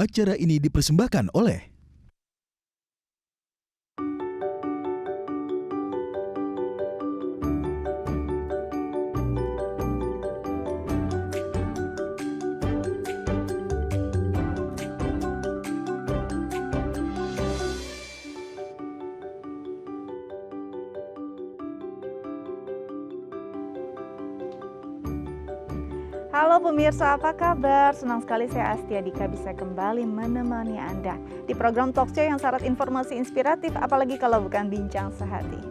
Acara ini dipersembahkan oleh Halo pemirsa, apa kabar? Senang sekali saya Astia Dika bisa kembali menemani Anda di program talkshow yang syarat informasi inspiratif, apalagi kalau bukan bincang sehati.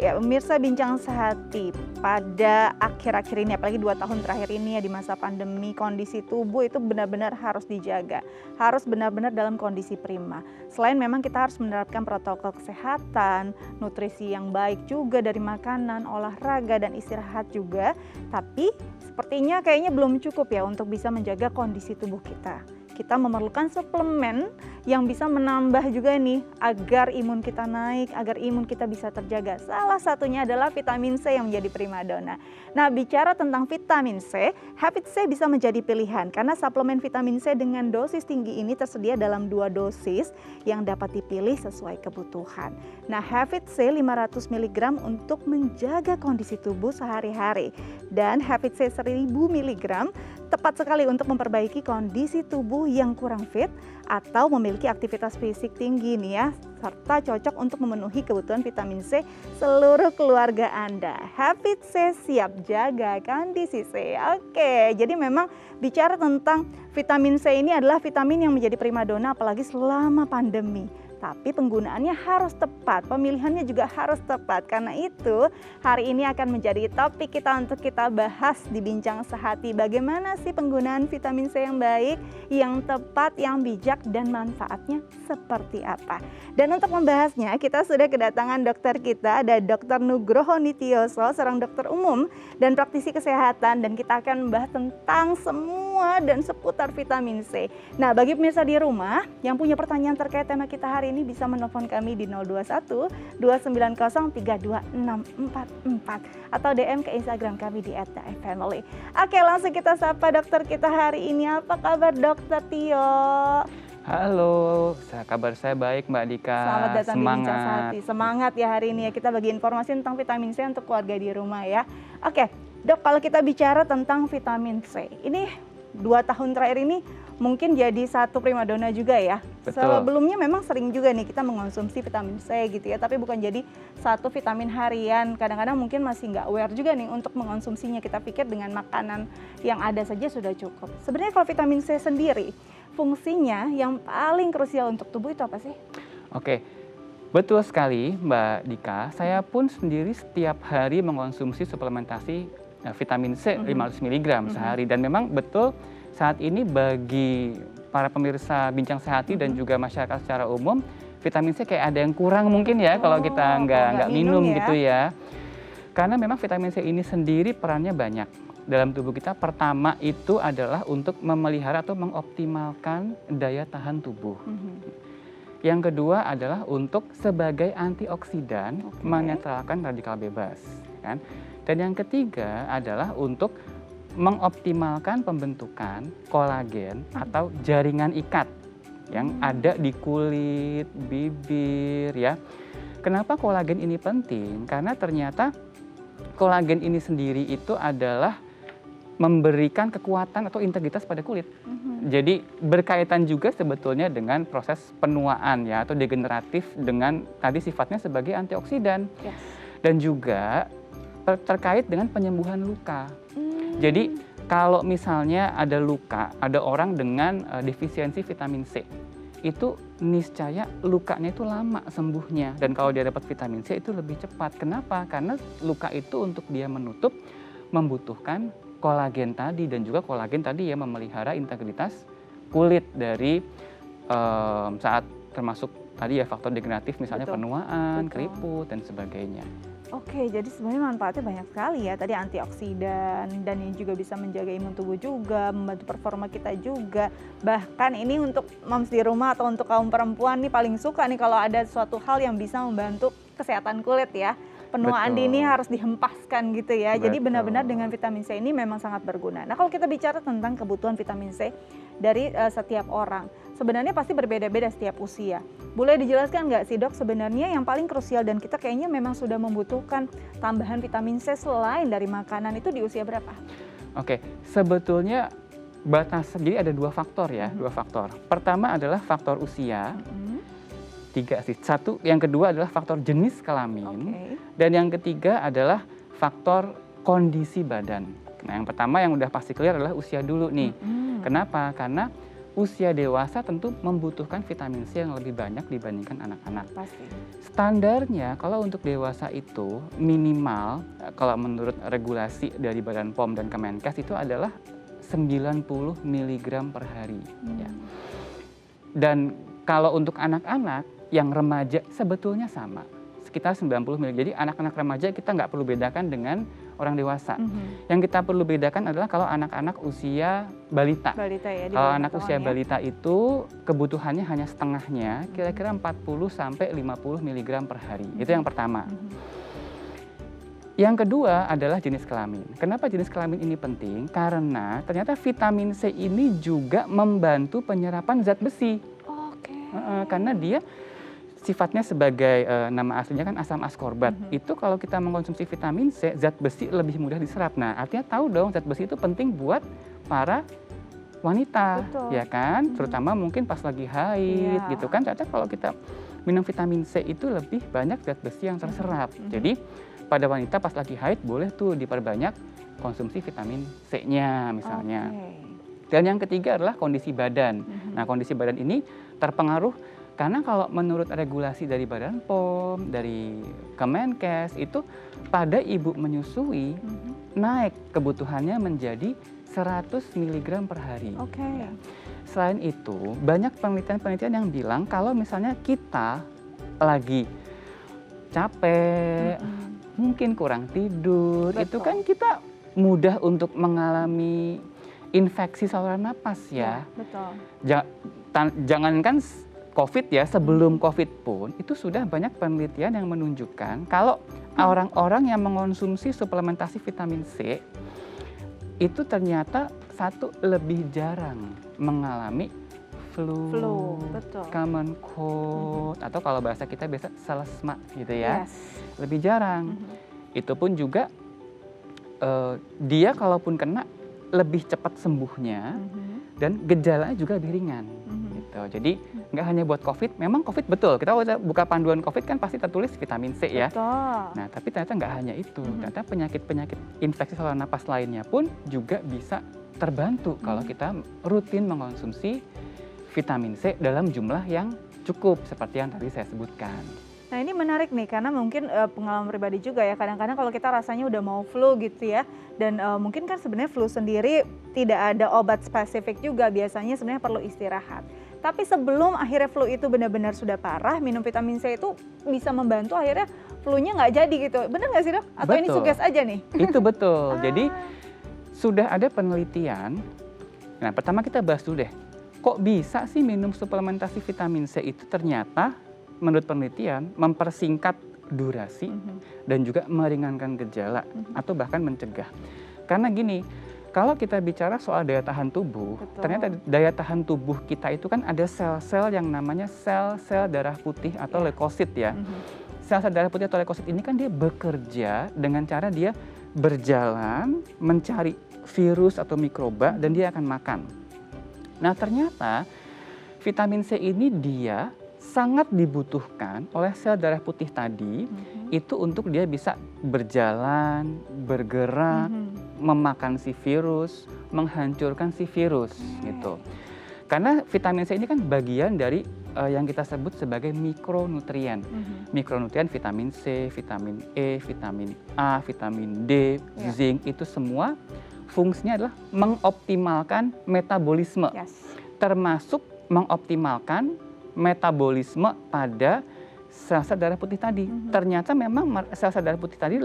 Ya pemirsa, bincang sehati pada akhir-akhir ini, apalagi 2 tahun terakhir ini ya, di masa pandemi, kondisi tubuh itu benar-benar harus dijaga, harus benar-benar dalam kondisi prima. Selain memang kita harus menerapkan protokol kesehatan, nutrisi yang baik juga dari makanan, olahraga dan istirahat juga, tapi sepertinya kayaknya belum cukup ya untuk bisa menjaga kondisi tubuh kita. Kita memerlukan suplemen yang bisa menambah juga nih agar imun kita naik, agar imun kita bisa terjaga. Salah satunya adalah vitamin C yang menjadi primadona. Nah, bicara tentang vitamin C, Habit C bisa menjadi pilihan karena suplemen vitamin C dengan dosis tinggi ini tersedia dalam 2 dosis yang dapat dipilih sesuai kebutuhan. Nah, Habit C 500 mg untuk menjaga kondisi tubuh sehari-hari dan Habit C 1000 mg tepat sekali untuk memperbaiki kondisi tubuh yang kurang fit atau memiliki aktivitas fisik tinggi nih ya, serta cocok untuk memenuhi kebutuhan vitamin C seluruh keluarga Anda. Habit C siap jaga kondisi C. Oke, jadi memang bicara tentang vitamin C ini adalah vitamin yang menjadi primadona apalagi selama pandemi. Tapi penggunaannya harus tepat, pemilihannya juga harus tepat. Karena itu hari ini akan menjadi topik kita untuk kita bahas di Bincang Sehati. Bagaimana sih penggunaan vitamin C yang baik, yang tepat, yang bijak, dan manfaatnya seperti apa. Dan untuk membahasnya kita sudah kedatangan dokter kita, ada Dr. Nugroho Nityoso, seorang dokter umum dan praktisi kesehatan. Dan kita akan membahas tentang semua dan seputar vitamin C. Nah, bagi pemirsa di rumah yang punya pertanyaan terkait tema kita hari ini bisa menelpon kami di 021 290 32644 atau DM ke Instagram kami di @daifamily. Oke, langsung kita sapa dokter kita hari ini. Apa kabar Dokter Tio? Halo, kabar saya baik Mbak Dika. Selamat datang di Bincang Semangat. Sehati. Semangat ya hari ini ya, kita bagi informasi tentang vitamin C untuk keluarga di rumah ya. Oke, Dok, kalau kita bicara tentang vitamin C, ini 2 tahun terakhir ini mungkin jadi satu primadona juga ya. Betul. Sebelumnya memang sering juga nih kita mengonsumsi vitamin C gitu ya, tapi bukan jadi satu vitamin harian. Kadang-kadang mungkin masih nggak aware juga nih untuk mengonsumsinya. Kita pikir dengan makanan yang ada saja sudah cukup. Sebenarnya kalau vitamin C sendiri, fungsinya yang paling krusial untuk tubuh itu apa sih? Oke, betul sekali Mbak Dika. Saya pun sendiri setiap hari mengkonsumsi suplementasi vitamin C 500 mg sehari. Dan memang betul saat ini bagi para pemirsa Bincang Sehati dan juga masyarakat secara umum, vitamin C kayak ada yang kurang mungkin ya kalau kita nggak minum ya. Gitu ya. Karena memang vitamin C ini sendiri perannya banyak dalam tubuh kita. Pertama itu adalah untuk memelihara atau mengoptimalkan daya tahan tubuh. Yang kedua adalah untuk sebagai antioksidan, menetralkan radikal bebas, kan? Dan yang ketiga adalah untuk mengoptimalkan pembentukan kolagen atau jaringan ikat yang ada di kulit, bibir ya. Kenapa kolagen ini penting? Karena ternyata kolagen ini sendiri itu adalah memberikan kekuatan atau integritas pada kulit. Jadi berkaitan juga sebetulnya dengan proses penuaan ya atau degeneratif dengan tadi sifatnya sebagai antioksidan. Yes. Dan juga terkait dengan penyembuhan luka. Jadi kalau misalnya ada luka, ada orang dengan defisiensi vitamin C, itu niscaya lukanya itu lama sembuhnya. Dan kalau dia dapat vitamin C itu lebih cepat. Kenapa? Karena luka itu untuk dia menutup membutuhkan kolagen tadi, dan juga kolagen tadi ya memelihara integritas kulit dari saat termasuk tadi ya faktor degeneratif misalnya penuaan, keriput dan sebagainya. Oke, jadi sebenarnya manfaatnya banyak sekali ya. Tadi antioksidan dan ini juga bisa menjaga imun tubuh juga, membantu performa kita juga. Bahkan ini untuk moms di rumah atau untuk kaum perempuan nih paling suka nih kalau ada suatu hal yang bisa membantu kesehatan kulit ya. penuaan Betul. dini harus dihempaskan gitu ya. Jadi Betul. benar-benar dengan vitamin C ini memang sangat berguna. Nah, kalau kita bicara tentang kebutuhan vitamin C dari setiap orang, sebenarnya pasti berbeda-beda setiap usia. Boleh dijelaskan nggak sih, Dok, sebenarnya yang paling krusial dan kita kayaknya memang sudah membutuhkan tambahan vitamin C selain dari makanan itu di usia berapa? Oke, sebetulnya jadi ada 2 faktor ya, 2 faktor. Pertama adalah faktor usia, 3 sih. Yang kedua adalah faktor jenis kelamin, Oke. dan yang ketiga adalah faktor kondisi badan. Nah, yang pertama yang udah pasti clear adalah usia dulu nih. Kenapa? Karena usia dewasa tentu membutuhkan vitamin C yang lebih banyak dibandingkan anak-anak. Pasti. Standarnya kalau untuk dewasa itu minimal, kalau menurut regulasi dari Badan POM dan Kemenkes itu adalah 90 mg per hari. Ya. Dan kalau untuk anak-anak yang remaja sebetulnya sama, sekitar 90 mg. Jadi anak-anak remaja kita nggak perlu bedakan dengan orang dewasa. Yang kita perlu bedakan adalah kalau anak-anak usia balita. Balita ya. di Kalau bawah anak 5 usia tahun ya. balita itu kebutuhannya hanya setengahnya, kira-kira 40 sampai 50 mg per hari. Itu yang pertama. Yang kedua adalah jenis kelamin. Kenapa jenis kelamin ini penting? Karena ternyata vitamin C ini juga membantu penyerapan zat besi. Oke. Karena dia sifatnya sebagai nama aslinya kan asam askorbat. Itu kalau kita mengkonsumsi vitamin C, zat besi lebih mudah diserap. Nah, artinya tahu dong zat besi itu penting buat para wanita, Betul. ya kan? Terutama mungkin pas lagi haid Iya. gitu kan. Ternyata kalau kita minum vitamin C itu lebih banyak zat besi yang terserap. Jadi pada wanita pas lagi haid boleh tuh diperbanyak konsumsi vitamin C-nya misalnya. Oke. Dan yang ketiga adalah kondisi badan. Nah, kondisi badan ini terpengaruh karena kalau menurut regulasi dari Badan POM, dari Kemenkes itu pada ibu menyusui naik kebutuhannya menjadi 100 mg per hari. Oke. Selain itu, banyak penelitian-penelitian yang bilang kalau misalnya kita lagi capek, mungkin kurang tidur, itu Betul. kan kita mudah untuk mengalami infeksi saluran napas ya. Betul. Jangankan COVID ya, sebelum COVID pun itu sudah banyak penelitian yang menunjukkan kalau orang-orang yang mengonsumsi suplementasi vitamin C itu ternyata lebih jarang mengalami flu, betul. common cold, atau kalau bahasa kita biasa selesma gitu ya. Yes. Lebih jarang. Itu pun juga dia kalaupun kena lebih cepat sembuhnya dan gejalanya juga lebih ringan. Gitu. Jadi nggak hanya buat COVID, memang COVID betul. Kita buka panduan COVID kan pasti tertulis vitamin C ya. Betul. Nah, tapi ternyata nggak hanya itu. Ternyata penyakit-penyakit infeksi saluran napas lainnya pun juga bisa terbantu kalau kita rutin mengkonsumsi vitamin C dalam jumlah yang cukup seperti yang tadi saya sebutkan. Nah, ini menarik nih karena mungkin pengalaman pribadi juga ya, kadang-kadang kalau kita rasanya udah mau flu gitu ya, dan mungkin kan sebenarnya flu sendiri tidak ada obat spesifik juga, biasanya sebenarnya perlu istirahat. Tapi sebelum akhirnya flu itu benar-benar sudah parah, minum vitamin C itu bisa membantu akhirnya flu-nya nggak jadi gitu. Benar nggak sih, Dok? Atau ini Betul. suges aja nih? Itu betul. Jadi sudah ada penelitian. Nah, pertama kita bahas dulu deh. Kok bisa sih minum suplementasi vitamin C itu ternyata menurut penelitian mempersingkat durasi dan juga meringankan gejala atau bahkan mencegah. Karena gini, kalau kita bicara soal daya tahan tubuh, Betul. ternyata daya tahan tubuh kita itu kan ada sel-sel yang namanya sel-sel darah putih atau leukosit ya. Sel-sel darah putih atau leukosit ini kan dia bekerja dengan cara dia berjalan mencari virus atau mikroba dan dia akan makan. Nah, ternyata vitamin C ini dia sangat dibutuhkan oleh sel darah putih tadi itu untuk dia bisa berjalan, bergerak, memakan si virus, menghancurkan si virus gitu. Karena vitamin C ini kan bagian dari yang kita sebut sebagai mikronutrien. Mikronutrien vitamin C, vitamin E, vitamin A, vitamin D, zinc itu semua fungsinya adalah mengoptimalkan metabolisme. Yes. Termasuk mengoptimalkan metabolisme pada sel-sel darah putih tadi. Ternyata memang sel-sel darah putih tadi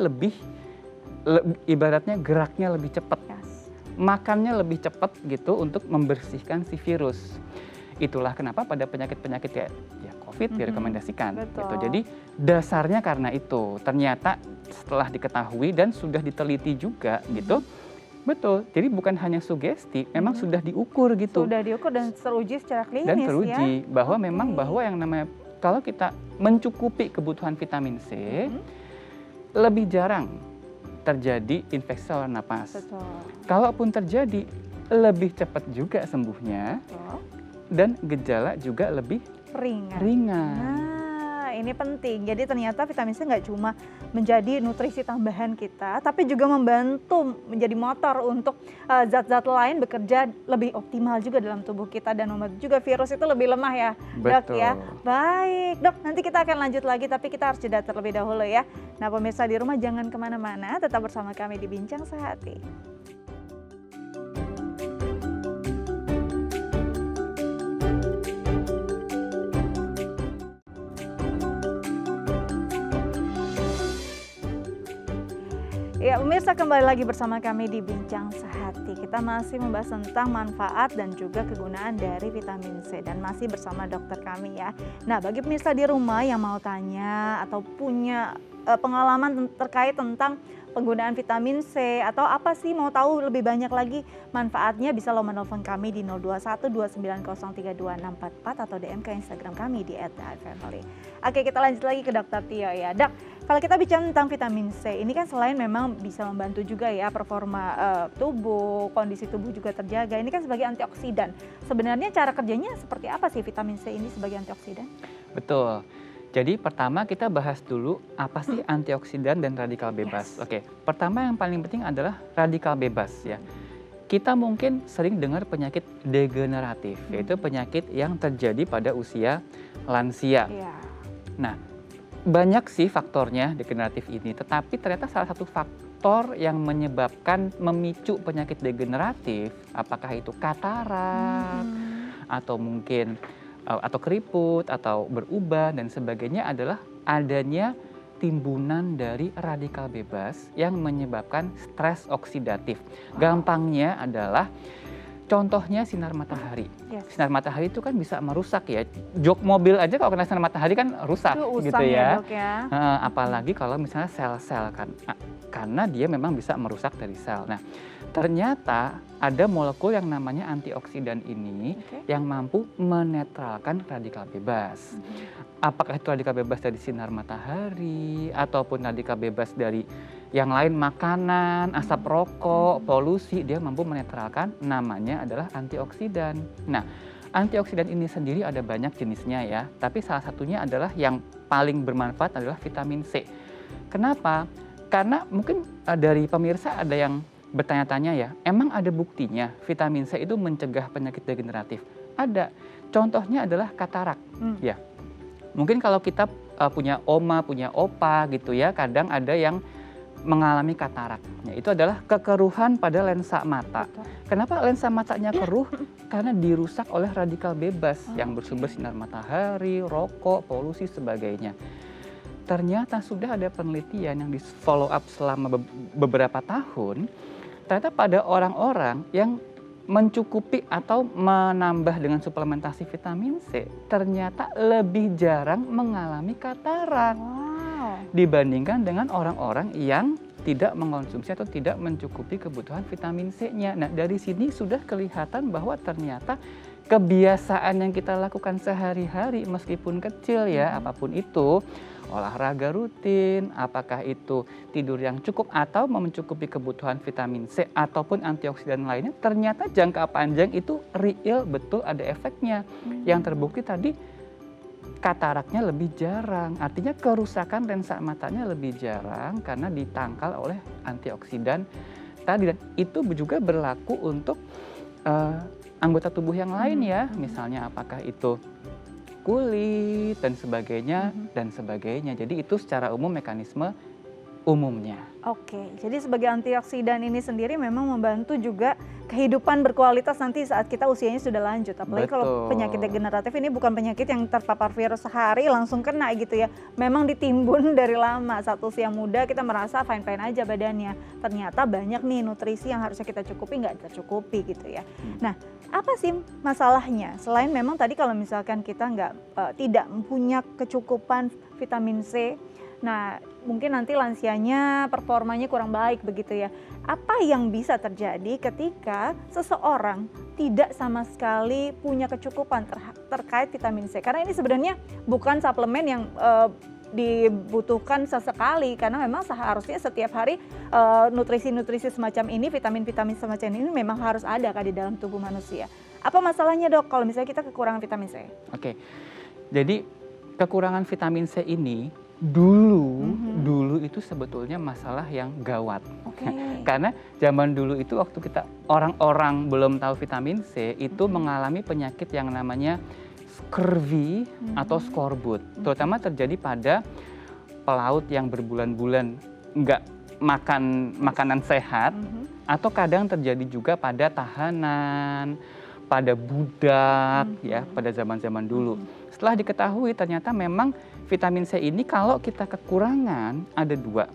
ibaratnya geraknya lebih cepat. Yes. Makannya lebih cepat gitu untuk membersihkan si virus. Itulah kenapa pada penyakit-penyakit kayak ya COVID direkomendasikan. Betul. Gitu. Jadi dasarnya karena itu. Ternyata setelah diketahui dan sudah diteliti juga gitu. Betul. Jadi bukan hanya sugesti, memang sudah diukur gitu. Sudah diukur dan teruji secara klinis Dan ya. teruji bahwa Oke. memang bahwa yang namanya kalau kita mencukupi kebutuhan vitamin C, lebih jarang terjadi infeksi saluran napas. Betul. Kalaupun terjadi, lebih cepat juga sembuhnya Betul. dan gejala juga lebih Ringan. ringan. Nah, ini penting. Jadi ternyata vitamin C nggak cuma menjadi nutrisi tambahan kita, tapi juga membantu menjadi motor untuk zat-zat lain bekerja lebih optimal juga dalam tubuh kita dan membantu juga virus itu lebih lemah ya, Dok ya. Baik, Dok. Nanti kita akan lanjut lagi, tapi kita harus jeda terlebih dahulu ya. Nah, pemirsa di rumah jangan kemana-mana, tetap bersama kami di Bincang Sehati. Ya, pemirsa kembali lagi bersama kami di Bincang Sehati. Kita masih membahas tentang manfaat dan juga kegunaan dari vitamin C dan masih bersama dokter kami ya. Nah, bagi pemirsa di rumah yang mau tanya atau punya pengalaman terkait tentang penggunaan vitamin C atau apa sih mau tahu lebih banyak lagi manfaatnya, bisa lo menelpon kami di 02129032644 atau DM ke Instagram kami di @family. Oke, kita lanjut lagi ke Dokter Tio ya. Dok, kalau kita bicara tentang vitamin C, ini kan selain memang bisa membantu juga ya performa tubuh, kondisi tubuh juga terjaga. Ini kan sebagai antioksidan. Sebenarnya cara kerjanya seperti apa sih vitamin C ini sebagai antioksidan? Betul. Jadi pertama kita bahas dulu apa sih antioksidan dan radikal bebas. Oke, pertama yang paling penting adalah radikal bebas ya. Kita mungkin sering dengar penyakit degeneratif, yaitu penyakit yang terjadi pada usia lansia. Iya. Nah, banyak sih faktornya degeneratif ini, tetapi ternyata salah satu faktor yang menyebabkan memicu penyakit degeneratif, apakah itu katarak atau mungkin atau keriput atau berubah dan sebagainya, adalah adanya timbunan dari radikal bebas yang menyebabkan stres oksidatif. Gampangnya adalah contohnya sinar matahari. Yes. Sinar matahari itu kan bisa merusak ya. Jok mobil aja kalau kena sinar matahari kan rusak Itu gitu usang ya. Dok ya. Apalagi kalau misalnya sel-sel kan, karena dia memang bisa merusak dari sel. Nah, ternyata ada molekul yang namanya antioksidan ini yang mampu menetralkan radikal bebas. Apakah itu radikal bebas dari sinar matahari ataupun radikal bebas dari yang lain, makanan, asap rokok, polusi, dia mampu menetralkan, namanya adalah antioksidan. Nah, antioksidan ini sendiri ada banyak jenisnya ya, tapi salah satunya adalah yang paling bermanfaat adalah vitamin C. Kenapa? Karena mungkin dari pemirsa ada yang bertanya-tanya ya, emang ada buktinya vitamin C itu mencegah penyakit degeneratif? Ada. Contohnya adalah katarak. Ya, mungkin kalau kita punya oma, punya opa gitu ya, kadang ada yang mengalami katarak. Ya, itu adalah kekeruhan pada lensa mata. Betul. Kenapa lensa matanya keruh? Karena dirusak oleh radikal bebas yang bersumber sinar matahari, rokok, polusi, sebagainya. Ternyata sudah ada penelitian yang di follow up selama beberapa tahun. Ternyata pada orang-orang yang mencukupi atau menambah dengan suplementasi vitamin C, ternyata lebih jarang mengalami katarak dibandingkan dengan orang-orang yang tidak mengkonsumsi atau tidak mencukupi kebutuhan vitamin C-nya. Nah, dari sini sudah kelihatan bahwa ternyata kebiasaan yang kita lakukan sehari-hari meskipun kecil ya, apapun itu, olahraga rutin, apakah itu tidur yang cukup atau mencukupi kebutuhan vitamin C ataupun antioksidan lainnya, ternyata jangka panjang itu real, betul ada efeknya. Yang terbukti tadi kataraknya lebih jarang, artinya kerusakan lensa matanya lebih jarang karena ditangkal oleh antioksidan tadi. Dan itu juga berlaku untuk anggota tubuh yang lain ya, misalnya apakah itu kulit dan sebagainya dan sebagainya. Jadi itu secara umum mekanisme umumnya. Oke, jadi sebagai antioksidan ini sendiri memang membantu juga kehidupan berkualitas nanti saat kita usianya sudah lanjut. Apalagi kalau Betul. penyakit degeneratif ini bukan penyakit yang terpapar virus sehari langsung kena gitu ya. Memang ditimbun dari lama. Saat usia muda kita merasa fine-fine aja badannya. Ternyata banyak nih nutrisi yang harusnya kita cukupi nggak tercukupi gitu ya. Nah, apa sih masalahnya? Selain memang tadi kalau misalkan kita tidak punya kecukupan vitamin C, nah mungkin nanti lansianya performanya kurang baik begitu ya. Apa yang bisa terjadi ketika seseorang tidak sama sekali punya kecukupan terkait vitamin C? Karena ini sebenarnya bukan suplemen yang dibutuhkan sesekali, karena memang seharusnya setiap hari nutrisi-nutrisi semacam ini, vitamin-vitamin semacam ini memang harus ada kan di dalam tubuh manusia. Apa masalahnya dok kalau misalnya kita kekurangan vitamin C? Oke, jadi kekurangan vitamin C ini dulu itu sebetulnya masalah yang gawat. Karena zaman dulu itu waktu kita orang-orang belum tahu vitamin C itu mengalami penyakit yang namanya scurvy atau skorbut. Terutama terjadi pada pelaut yang berbulan-bulan nggak makan makanan sehat, atau kadang terjadi juga pada tahanan, pada budak ya pada zaman-zaman dulu. Setelah diketahui ternyata memang vitamin C ini kalau kita kekurangan ada dua.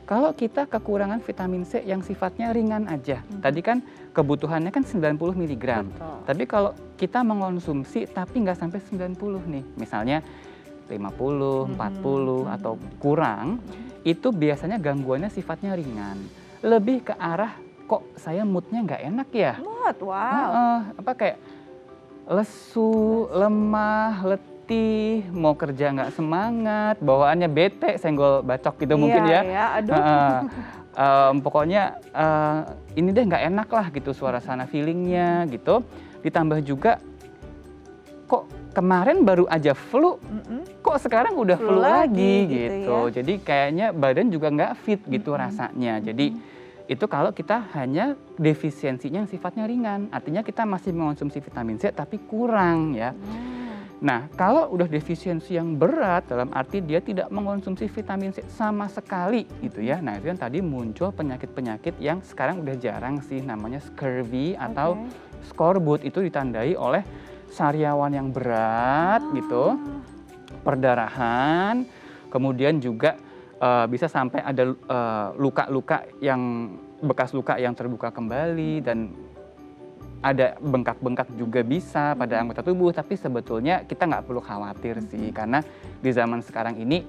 Kalau kita kekurangan vitamin C yang sifatnya ringan aja, tadi kan kebutuhannya kan 90 mg. Tapi kalau kita mengonsumsi tapi nggak sampai 90 nih, misalnya 50, 40 atau kurang, itu biasanya gangguannya sifatnya ringan. Lebih ke arah kok saya moodnya nggak enak ya. Mood, wow. Apa kayak lesu, lemah, letih, mau kerja nggak semangat, bawaannya bete, senggol bacok gitu mungkin ya. Iya, aduh. Pokoknya ini deh nggak enak lah gitu suasana feelingnya gitu. Ditambah juga kok kemarin baru aja flu, kok sekarang udah flu lagi gitu. Ya. Jadi kayaknya badan juga nggak fit gitu rasanya. Jadi itu kalau kita hanya defisiensinya yang sifatnya ringan, artinya kita masih mengonsumsi vitamin C tapi kurang ya. Nah, kalau udah defisiensi yang berat, dalam arti dia tidak mengonsumsi vitamin C sama sekali gitu ya. Nah, itu yang tadi muncul penyakit-penyakit yang sekarang udah jarang sih, namanya scurvy atau skorbut. Itu ditandai oleh sariawan yang berat gitu, perdarahan, kemudian juga bisa sampai ada luka-luka yang bekas luka yang terbuka kembali, dan ada bengkak-bengkak juga bisa pada anggota tubuh. Tapi sebetulnya kita nggak perlu khawatir sih, karena di zaman sekarang ini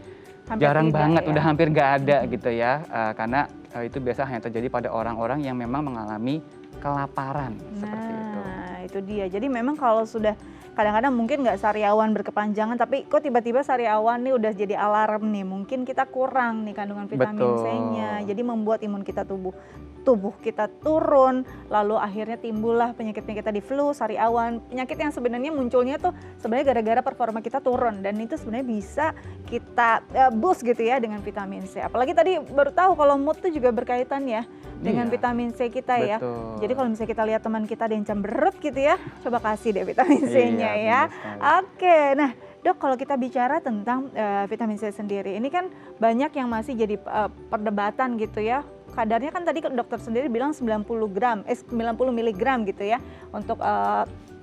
jarang banget, udah hampir nggak ada gitu ya. Karena itu biasa hanya terjadi pada orang-orang yang memang mengalami kelaparan seperti itu. Nah, itu dia. Jadi memang kalau sudah kadang-kadang mungkin nggak sariawan berkepanjangan, tapi kok tiba-tiba sariawan nih udah jadi alarm nih, mungkin kita kurang nih kandungan vitamin C-nya, jadi membuat imun kita tubuh kita turun, lalu akhirnya timbullah penyakit-penyakit tadi, flu, sariawan, penyakit yang sebenarnya munculnya tuh sebenarnya gara-gara performa kita turun, dan itu sebenarnya bisa kita boost gitu ya dengan vitamin C. Apalagi tadi baru tahu kalau mood tuh juga berkaitan ya dengan vitamin C kita ya. Jadi kalau misalnya kita lihat teman kita ada yang cemberut gitu ya, coba kasih deh vitamin C-nya ya. Oke, nah dok, kalau kita bicara tentang vitamin C sendiri, ini kan banyak yang masih jadi perdebatan gitu ya. Kadarnya kan tadi dokter sendiri bilang 90 mg gitu ya untuk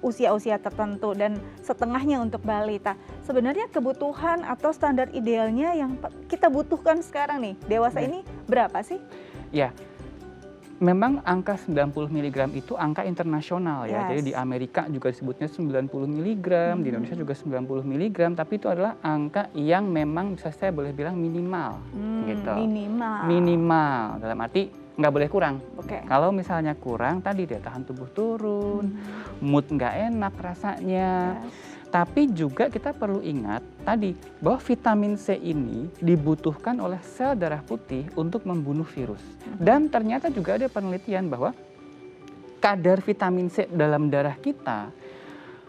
usia-usia tertentu, dan setengahnya untuk balita. Sebenarnya kebutuhan atau standar idealnya yang kita butuhkan sekarang nih, dewasa ini berapa sih? Ya, memang angka 90 mg itu angka internasional ya. Jadi di Amerika juga disebutnya 90 mg, di Indonesia juga 90 mg, tapi itu adalah angka yang memang bisa saya boleh bilang minimal gitu. Minimal dalam arti nggak boleh kurang. Kalau misalnya kurang, tadi daya tahan tubuh turun, mood nggak enak rasanya. Tapi juga kita perlu ingat tadi bahwa vitamin C ini dibutuhkan oleh sel darah putih untuk membunuh virus. Dan ternyata juga ada penelitian bahwa kadar vitamin C dalam darah kita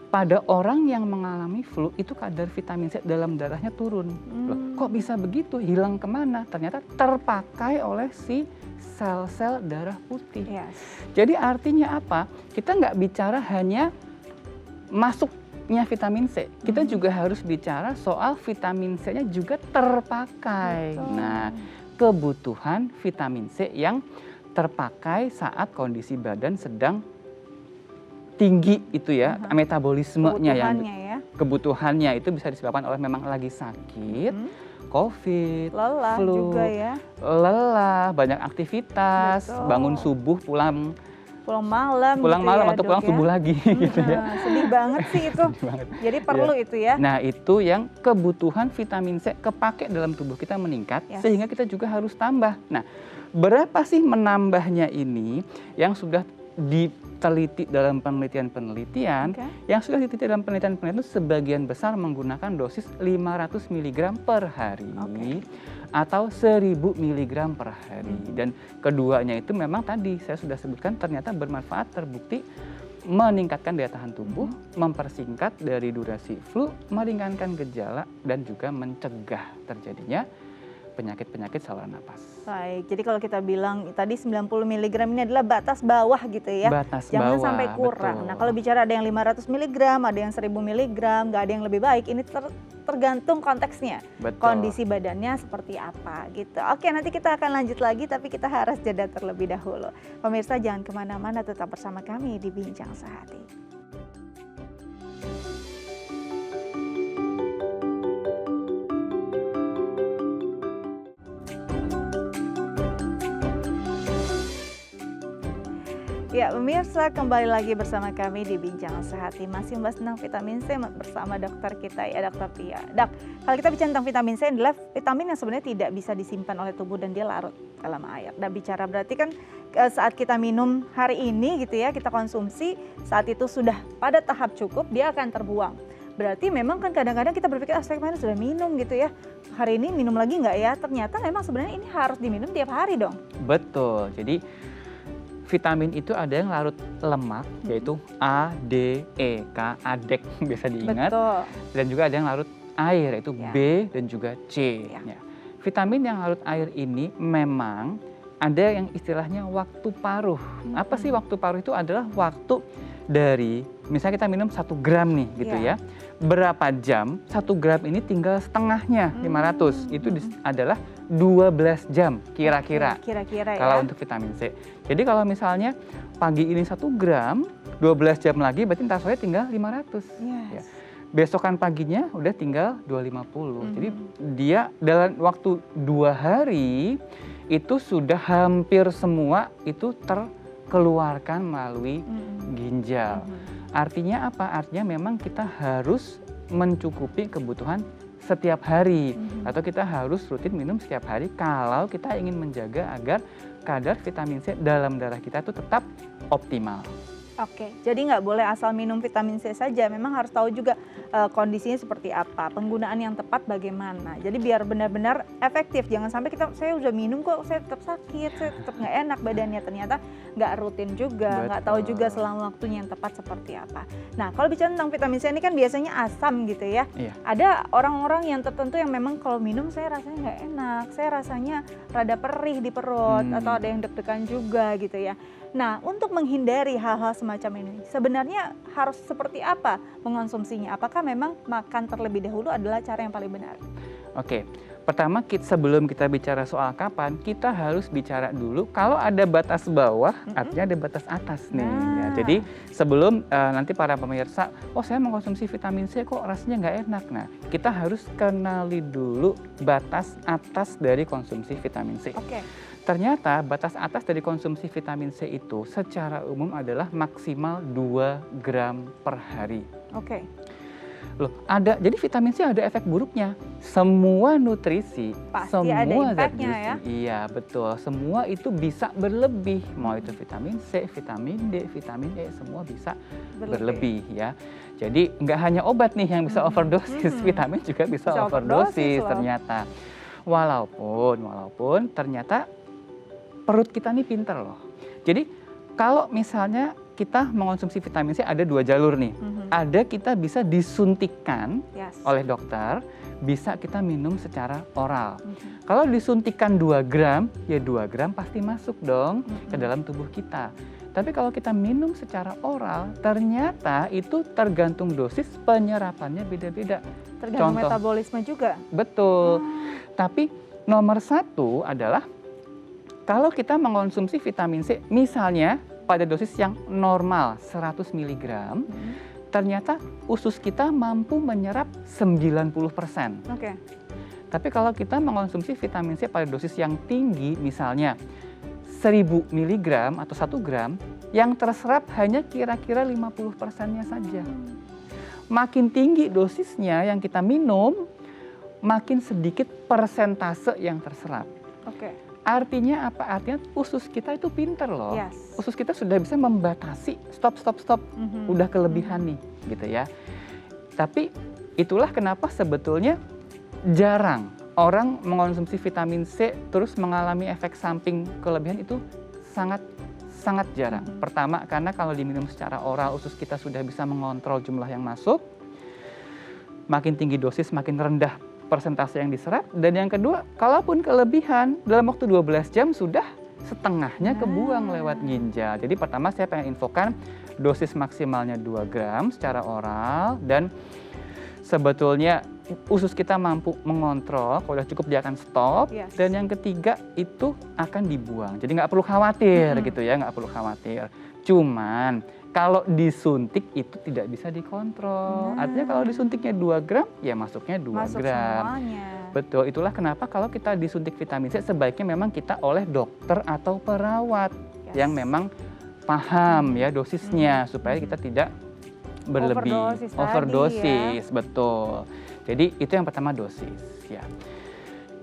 pada orang yang mengalami flu itu kadar vitamin C dalam darahnya turun. Loh, kok bisa begitu? Hilang kemana? Ternyata terpakai oleh si sel-sel darah putih. Jadi artinya apa? Kita nggak bicara hanya masuknya vitamin C, kita juga harus bicara soal vitamin C-nya juga terpakai. Nah, kebutuhan vitamin C yang terpakai saat kondisi badan sedang tinggi itu ya, metabolismenya yang kebutuhannya itu bisa disebabkan oleh memang lagi sakit, COVID, lelah flu, juga ya. lelah, banyak aktivitas, Betul. bangun subuh, pulang malam gitu malam ya, atau Dok, pulang ya? subuh lagi gitu ya. Sedih banget sih itu. Sedih banget. Jadi perlu itu ya. Nah, itu yang kebutuhan vitamin C kepake dalam tubuh kita meningkat, Yes. sehingga kita juga harus tambah. Nah, berapa sih menambahnya ini yang sudah diteliti dalam penelitian-penelitian? Oke. Yang sudah diteliti dalam penelitian-penelitian itu sebagian besar menggunakan dosis 500 mg per hari. Oke. Atau 1000 mg per hari. Dan keduanya itu memang tadi saya sudah sebutkan ternyata bermanfaat, terbukti meningkatkan daya tahan tubuh, mempersingkat dari durasi flu, meringankan gejala, dan juga mencegah terjadinya penyakit-penyakit saluran napas. Baik, jadi kalau kita bilang tadi 90 mg ini adalah batas bawah gitu ya. Batas Jangan bawah, sampai kurang. betul. Nah, kalau bicara ada yang 500 mg, ada yang 1000 mg, nggak ada yang lebih baik. Ini tergantung konteksnya. Betul. Kondisi badannya seperti apa gitu. Oke, nanti kita akan lanjut lagi tapi kita harus jeda terlebih dahulu. Pemirsa jangan kemana-mana, tetap bersama kami di Bincang Sehati. Ya, pemirsa kembali lagi bersama kami di Bincang Sehati. Masih membahas tentang vitamin C bersama dokter kita ya, Dokter Tia. Dok, kalau kita bicara tentang vitamin C adalah vitamin yang sebenarnya tidak bisa disimpan oleh tubuh dan dia larut dalam air. Dan bicara berarti kan saat kita minum hari ini gitu ya, kita konsumsi, saat itu sudah pada tahap cukup, dia akan terbuang. Berarti memang kan kadang-kadang kita berpikir, saya kemarin sudah minum gitu ya, hari ini minum lagi nggak ya? Ternyata memang sebenarnya ini harus diminum tiap hari dong. Betul, jadi vitamin itu ada yang larut lemak, yaitu A, D, E, K, ADEK biasa diingat. Betul. Dan juga ada yang larut air, yaitu Ya. B dan juga C. Ya. Ya. Vitamin yang larut air ini memang ada yang istilahnya waktu paruh. Apa sih waktu paruh itu? Adalah waktu dari, misalnya kita minum 1 gram nih gitu ya. Berapa jam 1 gram ini tinggal setengahnya, 500. Itu adalah 12 jam kira-kira. Kira-kira ya. Kalau untuk vitamin C. Jadi kalau misalnya pagi ini 1 gram, 12 jam lagi berarti ntar sore tinggal 500. Ya. Yes. Besokan paginya udah tinggal 250. Jadi dia dalam waktu 2 hari itu sudah hampir semua itu terkeluarkan melalui ginjal. Artinya apa? Artinya memang kita harus mencukupi kebutuhan setiap hari atau kita harus rutin minum setiap hari kalau kita ingin menjaga agar kadar vitamin C dalam darah kita itu tetap optimal. Oke, jadi nggak boleh asal minum vitamin C saja, memang harus tahu juga kondisinya seperti apa, penggunaan yang tepat bagaimana. Jadi biar benar-benar efektif, jangan sampai saya udah minum kok saya tetap sakit, saya tetap nggak enak badannya, ternyata nggak rutin juga, nggak tahu juga selama waktunya yang tepat seperti apa. Nah, kalau bicara tentang vitamin C ini kan biasanya asam gitu ya. Iya. Ada orang-orang yang tertentu yang memang kalau minum saya rasanya nggak enak, saya rasanya rada perih di perut atau ada yang deg-degan juga gitu ya. Nah, untuk menghindari hal-hal semacam ini, sebenarnya harus seperti apa mengonsumsinya? Apakah memang makan terlebih dahulu adalah cara yang paling benar? Oke, pertama sebelum kita bicara soal kapan, kita harus bicara dulu kalau ada batas bawah, artinya ada batas atas nih. Ya, jadi sebelum nanti para pemirsa, oh saya mengkonsumsi vitamin C kok rasanya nggak enak. Nah, kita harus kenali dulu batas atas dari konsumsi vitamin C. Oke. Ternyata batas atas dari konsumsi vitamin C itu secara umum adalah maksimal 2 gram per hari. Oke. Loh, jadi vitamin C ada efek buruknya. Semua nutrisi, Pasti semua ada zat impactnya gizi, ya. iya betul. Semua itu bisa berlebih. Mau itu vitamin C, vitamin D, vitamin E, semua bisa berlebih ya. Jadi nggak hanya obat nih yang bisa overdosis, vitamin juga bisa overdosis ternyata. Walaupun ternyata perut kita nih pinter loh. Jadi kalau misalnya kita mengonsumsi vitamin C ada 2 jalur nih. Ada kita bisa disuntikkan oleh dokter, bisa kita minum secara oral. Kalau disuntikkan 2 gram, ya 2 gram pasti masuk dong ke dalam tubuh kita. Tapi kalau kita minum secara oral, ternyata itu tergantung dosis penyerapannya beda-beda. Tergantung metabolisme juga? Betul. Tapi Nomor satu adalah kalau kita mengonsumsi vitamin C misalnya pada dosis yang normal 100 mg, ternyata usus kita mampu menyerap 90%. Oke. Tapi kalau kita mengonsumsi vitamin C pada dosis yang tinggi, misalnya 1000 mg atau 1 gram, yang terserap hanya kira-kira 50%-nya saja. Makin tinggi dosisnya yang kita minum, makin sedikit persentase yang terserap. Oke. Artinya apa? Artinya usus kita itu pinter loh. Yes. Usus kita sudah bisa membatasi stop. Udah kelebihan nih gitu ya. Tapi itulah kenapa sebetulnya jarang orang mengonsumsi vitamin C terus mengalami efek samping kelebihan itu sangat jarang. Pertama karena kalau diminum secara oral usus kita sudah bisa mengontrol jumlah yang masuk. Makin tinggi dosis makin rendah persentase yang diserap, dan yang kedua, kalaupun kelebihan dalam waktu 12 jam sudah setengahnya kebuang lewat ginjal. Jadi pertama saya pengen infokan dosis maksimalnya 2 gram secara oral, dan sebetulnya usus kita mampu mengontrol, kalau udah cukup dia akan stop. Yes. Dan yang ketiga itu akan dibuang. Jadi nggak perlu khawatir gitu ya, nggak perlu khawatir. Cuman kalau disuntik itu tidak bisa dikontrol. Artinya kalau disuntiknya 2 gram, ya masuknya 2 Masuk gram. semuanya. Betul, itulah kenapa kalau kita disuntik vitamin C sebaiknya memang kita oleh dokter atau perawat yang memang paham ya dosisnya supaya kita tidak berlebih. Overdosis, betul. Jadi itu yang pertama dosis ya.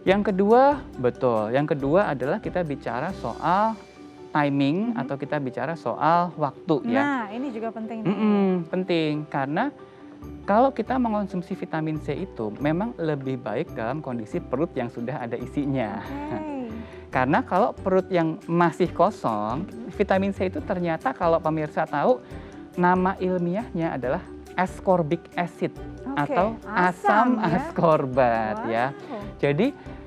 Yang kedua adalah kita bicara soal timing atau kita bicara soal waktu ya. Nah, ini juga penting nih. Penting karena kalau kita mengonsumsi vitamin C itu memang lebih baik dalam kondisi perut yang sudah ada isinya. Karena kalau perut yang masih kosong, vitamin C itu ternyata kalau pemirsa tahu nama ilmiahnya adalah ascorbic acid atau asam ascorbat ya. Jadi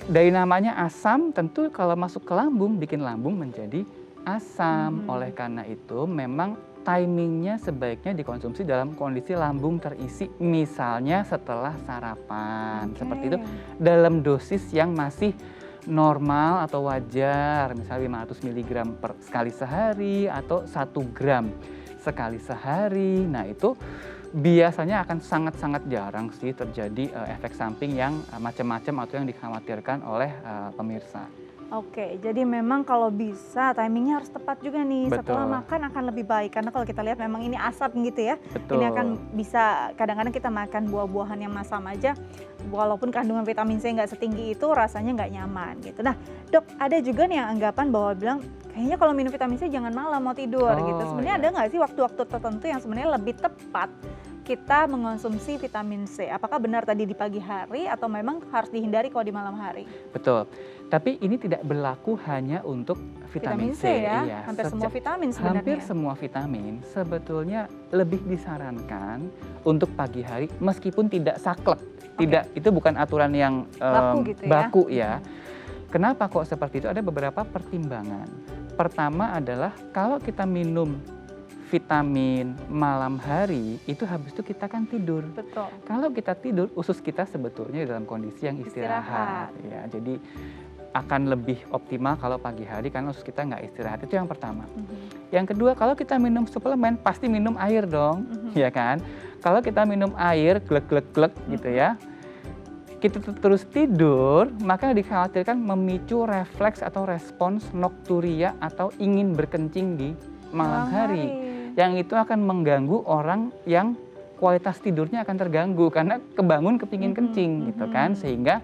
dari namanya asam, tentu kalau masuk ke lambung, bikin lambung menjadi asam. Oleh karena itu, memang timingnya sebaiknya dikonsumsi dalam kondisi lambung terisi, misalnya setelah sarapan. Seperti itu, dalam dosis yang masih normal atau wajar, misalnya 500 mg sekali sehari atau 1 gram sekali sehari. Nah itu biasanya akan sangat-sangat jarang sih terjadi efek samping yang macam-macam atau yang dikhawatirkan oleh pemirsa. Oke, jadi memang kalau bisa timingnya harus tepat juga nih. Betul. Setelah makan akan lebih baik karena kalau kita lihat memang ini asap gitu ya. Betul. Ini akan bisa kadang-kadang kita makan buah-buahan yang masam aja, walaupun kandungan vitamin C nggak setinggi itu rasanya nggak nyaman gitu. Nah dok, ada juga nih yang anggapan bahwa bilang kayaknya kalau minum vitamin C jangan malam mau tidur gitu. Sebenarnya ada nggak sih waktu-waktu tertentu yang sebenarnya lebih tepat kita mengonsumsi vitamin C? Apakah benar tadi di pagi hari atau memang harus dihindari kalau di malam hari? Betul. Tapi ini tidak berlaku hanya untuk vitamin C ya. Iya. Hampir semua vitamin sebenarnya. Hampir semua vitamin sebetulnya lebih disarankan untuk pagi hari meskipun tidak saklek. Tidak, itu bukan aturan yang baku ya. Kenapa kok seperti itu? Ada beberapa pertimbangan. Pertama adalah kalau kita minum vitamin malam hari, itu habis itu kita kan tidur. Betul. Kalau kita tidur, usus kita sebetulnya dalam kondisi yang istirahat. Ya, jadi akan lebih optimal kalau pagi hari karena usus kita nggak istirahat. Itu yang pertama. Yang kedua, kalau kita minum suplemen pasti minum air dong, ya kan? Kalau kita minum air glek gitu ya, kita terus tidur, maka dikhawatirkan memicu refleks atau respons nokturia atau ingin berkencing di malam hari. Yang itu akan mengganggu orang yang kualitas tidurnya akan terganggu karena kebangun kepingin kencing gitu kan. Sehingga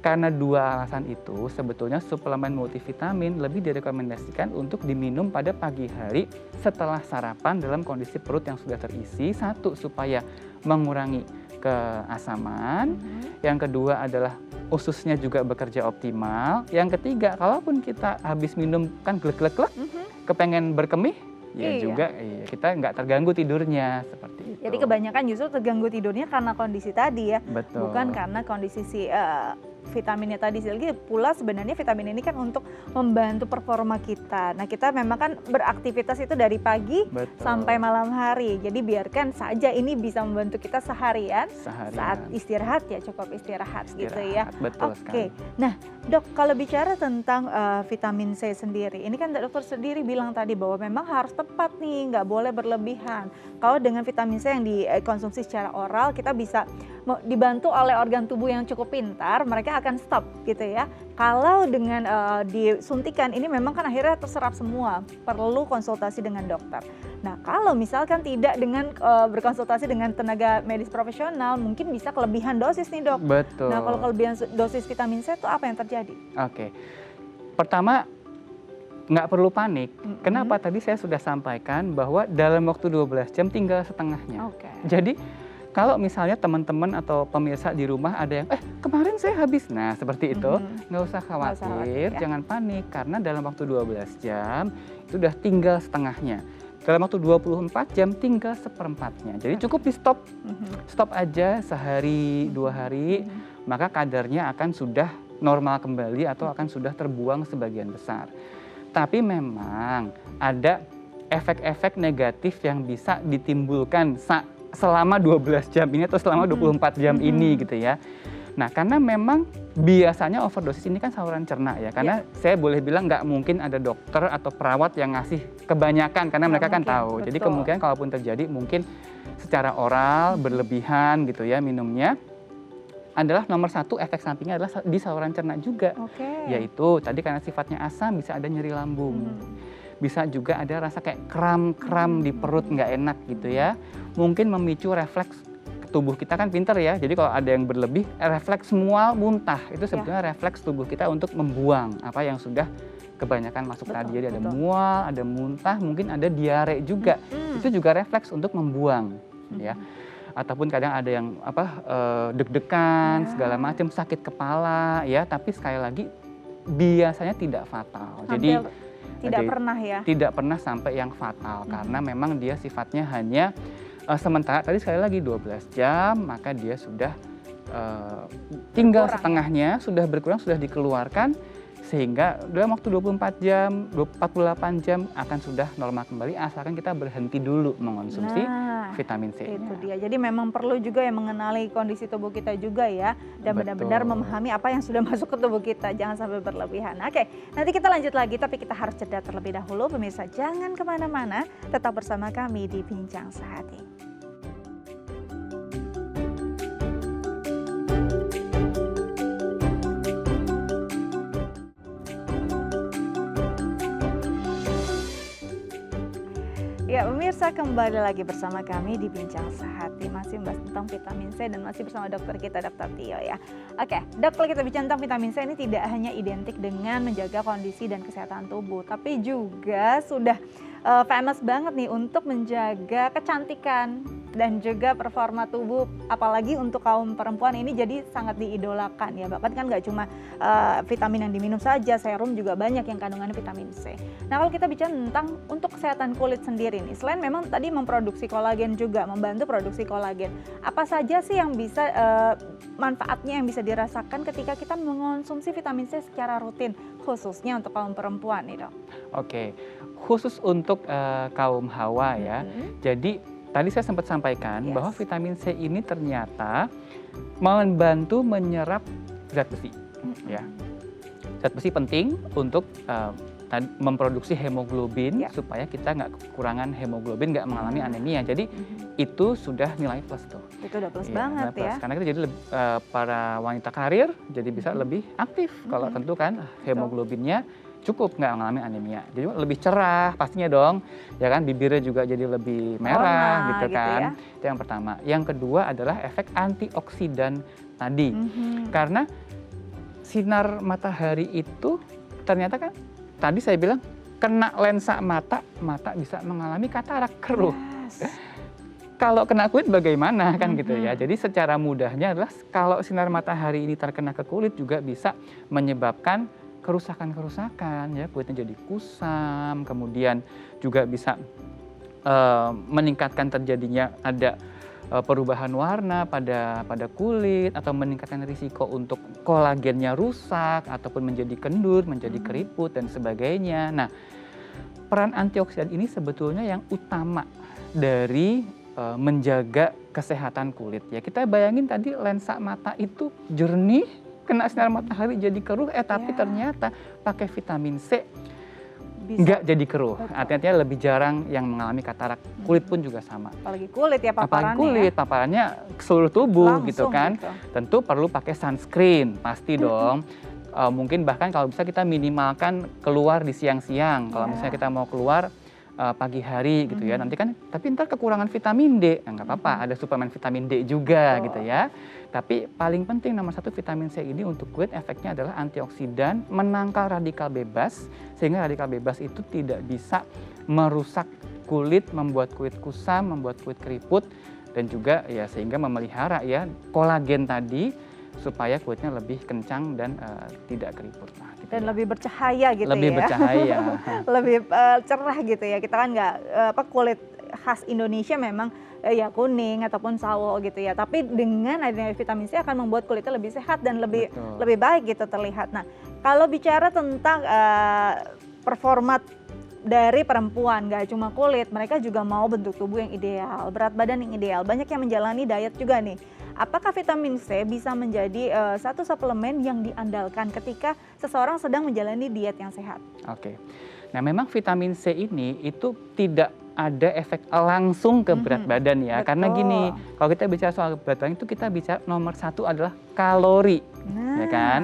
karena dua alasan itu sebetulnya suplemen multivitamin lebih direkomendasikan untuk diminum pada pagi hari setelah sarapan dalam kondisi perut yang sudah terisi. Satu, supaya mengurangi keasaman. Yang kedua adalah ususnya juga bekerja optimal. Yang ketiga, kalaupun kita habis minum kan glek-glek, kepengen berkemih, ya Iya. juga kita nggak terganggu tidurnya seperti itu. Jadi kebanyakan justru terganggu tidurnya karena kondisi tadi ya, Betul. bukan karena kondisi si vitaminnya tadi. Lagi pula sebenarnya vitamin ini kan untuk membantu performa kita. Nah, kita memang kan beraktivitas itu dari pagi Betul. sampai malam hari. Jadi biarkan saja ini bisa membantu kita seharian. Saat istirahat ya cukup istirahat gitu ya. Betul sekali. Nah, Dok, kalau bicara tentang vitamin C sendiri, ini kan dokter sendiri bilang tadi bahwa memang harus tepat nih, nggak boleh berlebihan. Kalau dengan vitamin C yang dikonsumsi secara oral, kita bisa dibantu oleh organ tubuh yang cukup pintar, mereka akan stop gitu ya. Kalau dengan disuntikan ini memang kan akhirnya terserap semua, perlu konsultasi dengan dokter. Nah, kalau misalkan tidak dengan berkonsultasi dengan tenaga medis profesional, mungkin bisa kelebihan dosis nih, Dok. Betul. Nah, kalau kelebihan dosis vitamin C itu apa yang terjadi? Oke. Pertama, nggak perlu panik. Kenapa? Tadi saya sudah sampaikan bahwa dalam waktu 12 jam tinggal setengahnya. Oke. Jadi kalau misalnya teman-teman atau pemirsa di rumah ada yang, kemarin saya habis. Nah, seperti itu, nggak usah khawatir, ya. jangan panik. Karena dalam waktu 12 jam itu udah tinggal setengahnya. Dalam waktu 24 jam tinggal seperempatnya. Jadi cukup di stop. Stop aja sehari, 2 hari, maka kadarnya akan sudah normal kembali atau akan sudah terbuang sebagian besar. Tapi memang ada efek-efek negatif yang bisa ditimbulkan selama 12 jam ini atau selama 24 jam ini gitu ya. Nah, karena memang biasanya overdosis ini kan saluran cerna ya. Karena saya boleh bilang nggak mungkin ada dokter atau perawat yang ngasih kebanyakan karena mereka kan tahu. Betul. Jadi kemungkinan kalaupun terjadi mungkin secara oral berlebihan gitu ya minumnya. Adalah nomor 1 efek sampingnya adalah di saluran cerna juga. Yaitu tadi karena sifatnya asam bisa ada nyeri lambung. Bisa juga ada rasa kayak kram-kram di perut nggak enak gitu ya. Mungkin memicu refleks tubuh kita kan pinter ya. Jadi kalau ada yang berlebih, refleks mual muntah itu sebetulnya refleks tubuh kita untuk membuang apa yang sudah kebanyakan masuk tadi. Jadi ada mual, ada muntah, mungkin ada diare juga. Itu juga refleks untuk membuang ya. Ataupun kadang ada yang deg-degan segala macam, sakit kepala ya, tapi sekali lagi biasanya tidak fatal. Jadi tidak pernah sampai yang fatal karena memang dia sifatnya hanya sementara. Tadi sekali lagi 12 jam maka dia sudah tinggal setengahnya, sudah berkurang, sudah dikeluarkan, sehingga dalam waktu 24 jam, 48 jam akan sudah normal kembali asalkan kita berhenti dulu mengonsumsi vitamin C. Itu dia. Jadi memang perlu juga yang mengenali kondisi tubuh kita juga ya, dan benar-benar memahami apa yang sudah masuk ke tubuh kita, jangan sampai berlebihan. Oke, nanti kita lanjut lagi, tapi kita harus jeda terlebih dahulu. Pemirsa jangan kemana-mana, tetap bersama kami di Bincang Sehati. Ya, pemirsa kembali lagi bersama kami di Bincang Sehati, masih membahas tentang vitamin C dan masih bersama dokter kita, Dr. Tio ya. Oke, Dok, kalau kita bicara tentang vitamin C ini tidak hanya identik dengan menjaga kondisi dan kesehatan tubuh, tapi juga sudah famous banget nih untuk menjaga kecantikan dan juga performa tubuh, apalagi untuk kaum perempuan ini jadi sangat diidolakan ya. Bahkan kan nggak cuma vitamin yang diminum saja, serum juga banyak yang kandungannya vitamin C. Nah, kalau kita bicara tentang untuk kesehatan kulit sendiri nih, selain memang tadi memproduksi kolagen juga, membantu produksi kolagen, apa saja sih yang bisa manfaatnya yang bisa dirasakan ketika kita mengonsumsi vitamin C secara rutin, khususnya untuk kaum perempuan nih, Dok? Oke, khusus untuk kaum hawa ya. Jadi tadi saya sempat sampaikan bahwa vitamin C ini ternyata membantu menyerap zat besi. Ya, zat besi penting untuk memproduksi hemoglobin supaya kita nggak kekurangan hemoglobin, nggak mengalami anemia. Jadi itu sudah nilai plus tuh. Itu udah plus banget ya. Karena kita jadi para wanita karir jadi bisa lebih aktif kalau tentu kan hemoglobinnya cukup, nggak mengalami anemia. Jadi lebih cerah pastinya dong, ya kan, bibirnya juga jadi lebih merah gitu kan. Ya. Itu yang pertama. Yang kedua adalah efek antioksidan tadi. Karena sinar matahari itu ternyata kan tadi saya bilang kena lensa mata bisa mengalami katarak, keruh. Kalau kena kulit bagaimana kan gitu ya. Jadi secara mudahnya adalah kalau sinar matahari ini terkena ke kulit juga bisa menyebabkan kerusakan-kerusakan ya, kulitnya jadi kusam, kemudian juga bisa meningkatkan terjadinya ada perubahan warna pada kulit atau meningkatkan risiko untuk kolagennya rusak ataupun menjadi kendur, menjadi keriput dan sebagainya. Nah, peran antioksidan ini sebetulnya yang utama dari menjaga kesehatan kulit ya. Kita bayangin tadi lensa mata itu jernih, kena sinar matahari jadi keruh, tapi ternyata pakai vitamin C nggak jadi keruh. Artinya lebih jarang yang mengalami katarak. Kulit pun juga sama. Apalagi kulit ya paparannya. Apalagi kulit, paparannya seluruh tubuh langsung gitu kan. gitu. Tentu perlu pakai sunscreen, pasti dong. Mungkin bahkan kalau bisa kita minimalkan keluar di siang-siang. Kalau misalnya kita mau keluar pagi hari gitu ya. Nanti kan, tapi ntar kekurangan vitamin D. Nggak apa-apa, ada suplemen vitamin D juga gitu ya. Tapi paling penting nomor 1 vitamin C ini untuk kulit efeknya adalah antioksidan, menangkal radikal bebas. Sehingga radikal bebas itu tidak bisa merusak kulit, membuat kulit kusam, membuat kulit keriput. Dan juga ya sehingga memelihara ya kolagen tadi supaya kulitnya lebih kencang dan tidak keriput. Nah, gitu Dan ya. lebih bercahaya gitu Lebih ya. bercahaya. Lebih cerah gitu ya. Kita kan nggak kulit khas Indonesia memang ya kuning ataupun sawo gitu ya. Tapi dengan adanya vitamin C akan membuat kulitnya lebih sehat dan lebih baik gitu terlihat. Nah, kalau bicara tentang performa dari perempuan, gak cuma kulit, mereka juga mau bentuk tubuh yang ideal, berat badan yang ideal. Banyak yang menjalani diet juga nih. Apakah vitamin C bisa menjadi satu suplemen yang diandalkan ketika seseorang sedang menjalani diet yang sehat? Oke. Nah, memang vitamin C ini itu tidak ada efek langsung ke berat badan ya. Betul. Karena gini, kalau kita bicara soal berat badan itu kita bicara nomor 1 adalah kalori, ya kan?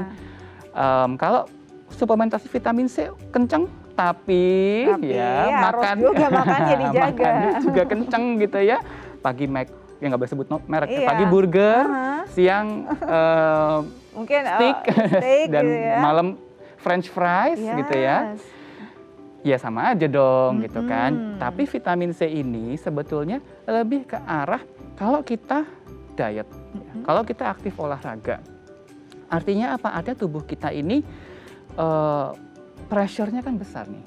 Kalau suplementasi vitamin C kenceng, tapi ya harus makan juga makannya dijaga. makannya juga kenceng gitu ya. Pagi ya nggak boleh sebut merek. Iya. Pagi burger, siang mungkin steak dan gitu ya. malam French fries gitu ya. Ya sama aja dong gitu kan. Tapi vitamin C ini sebetulnya lebih ke arah kalau kita diet, kalau kita aktif olahraga. Artinya apa? Artinya tubuh kita ini pressure-nya kan besar nih.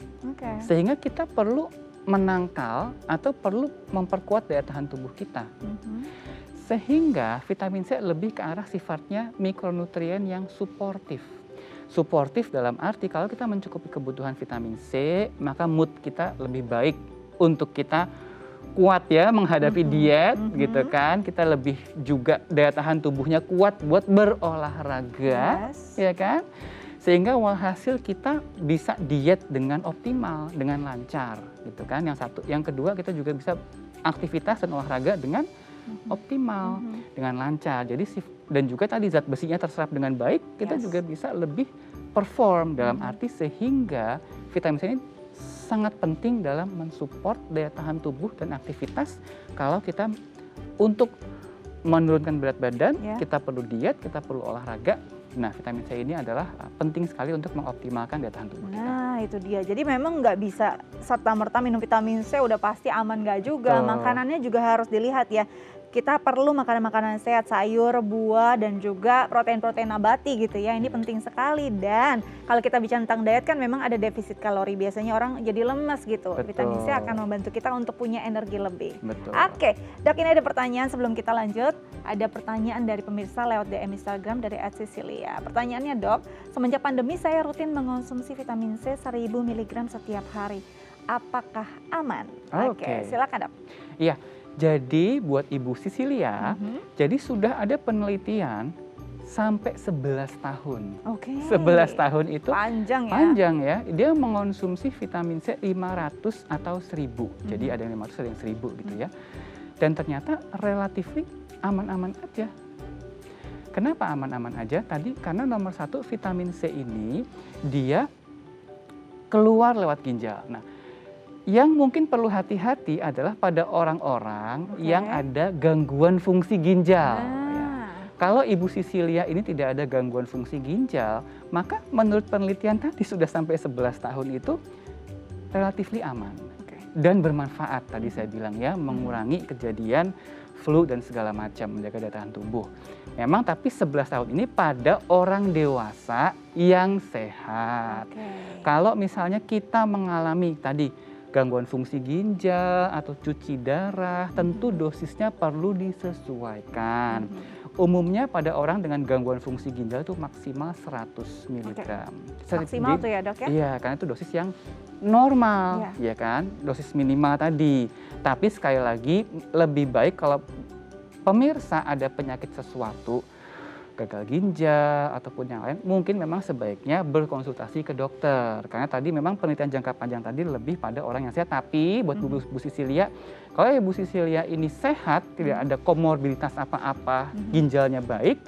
Sehingga kita perlu menangkal atau perlu memperkuat daya tahan tubuh kita. Sehingga vitamin C lebih ke arah sifatnya mikronutrien yang suportif. Suportif dalam arti kalau kita mencukupi kebutuhan vitamin C, maka mood kita lebih baik untuk kita kuat ya menghadapi diet gitu kan. Kita lebih juga daya tahan tubuhnya kuat buat berolahraga, ya kan? Sehingga walhasil kita bisa diet dengan optimal, dengan lancar gitu kan. Yang satu, yang kedua kita juga bisa aktivitas dan olahraga dengan optimal, dengan lancar. Jadi dan juga tadi zat besinya terserap dengan baik, kita juga bisa lebih perform dalam arti sehingga vitamin C ini sangat penting dalam mensupport daya tahan tubuh dan aktivitas. Kalau kita untuk menurunkan berat badan, kita perlu diet, kita perlu olahraga. Nah, vitamin C ini adalah penting sekali untuk mengoptimalkan daya tahan tubuh kita. Nah, itu dia. Jadi memang nggak bisa serta-merta minum vitamin C udah pasti aman, nggak juga. Makanannya juga harus dilihat ya. Kita perlu makanan-makanan sehat, sayur, buah, dan juga protein-protein nabati gitu ya. Ini penting sekali. Dan kalau kita bicara tentang diet kan memang ada defisit kalori. Biasanya orang jadi lemes gitu. Vitamin C akan membantu kita untuk punya energi lebih. Oke, Dok, ini ada pertanyaan sebelum kita lanjut. Ada pertanyaan dari pemirsa lewat DM Instagram dari @Cecilia. Pertanyaannya, Dok, semenjak pandemi saya rutin mengonsumsi vitamin C 1000 mg setiap hari. Apakah aman? Oke, silakan, Dok. Iya. Jadi buat Ibu Cecilia, jadi sudah ada penelitian sampai 11 tahun. 11 tahun itu panjang ya. Panjang ya. Dia mengonsumsi vitamin C 500 atau 1000. Jadi ada yang 500 ada yang 1000 gitu ya. Dan ternyata relatif aman-aman aja. Kenapa aman-aman aja? Tadi karena nomor 1 vitamin C ini dia keluar lewat ginjal. Nah, yang mungkin perlu hati-hati adalah pada orang-orang yang ada gangguan fungsi ginjal. Kalau Ibu Cecilia ini tidak ada gangguan fungsi ginjal, maka menurut penelitian tadi sudah sampai 11 tahun itu relatif aman. Dan bermanfaat tadi saya bilang ya, mengurangi kejadian flu dan segala macam, menjaga daya tahan tubuh. Memang tapi 11 tahun ini pada orang dewasa yang sehat. Kalau misalnya kita mengalami tadi gangguan fungsi ginjal atau cuci darah, tentu dosisnya perlu disesuaikan. Umumnya pada orang dengan gangguan fungsi ginjal itu maksimal 100 mg. Maksimal tuh ya dok ya? Iya, karena itu dosis yang normal, ya kan? Dosis minimal tadi. Tapi sekali lagi lebih baik kalau pemirsa ada penyakit sesuatu, gagal ginjal ataupun yang lain, mungkin memang sebaiknya berkonsultasi ke dokter. Karena tadi memang penelitian jangka panjang tadi lebih pada orang yang sehat. Tapi buat Bu Sisilia, kalau Ibu Sisilia ini sehat, tidak ada komorbiditas apa-apa, ginjalnya baik,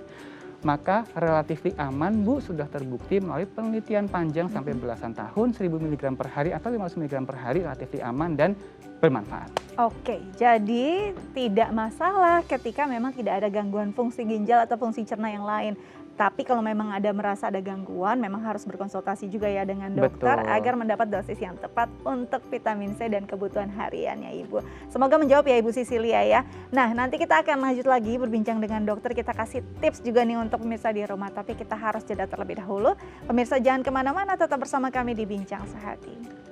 maka relatif aman Bu, sudah terbukti melalui penelitian panjang sampai belasan tahun, 1000 mg per hari atau 500 mg per hari relatif aman dan bermanfaat. Oke, jadi tidak masalah ketika memang tidak ada gangguan fungsi ginjal atau fungsi cerna yang lain. Tapi kalau memang merasa ada gangguan, memang harus berkonsultasi juga ya dengan dokter. Betul. Agar mendapat dosis yang tepat untuk vitamin C dan kebutuhan hariannya Ibu. Semoga menjawab ya Ibu Sisilia ya. Nah, nanti kita akan lanjut lagi berbincang dengan dokter. Kita kasih tips juga nih untuk pemirsa di rumah. Tapi kita harus jeda terlebih dahulu. Pemirsa jangan kemana-mana, tetap bersama kami di Bincang Sehati.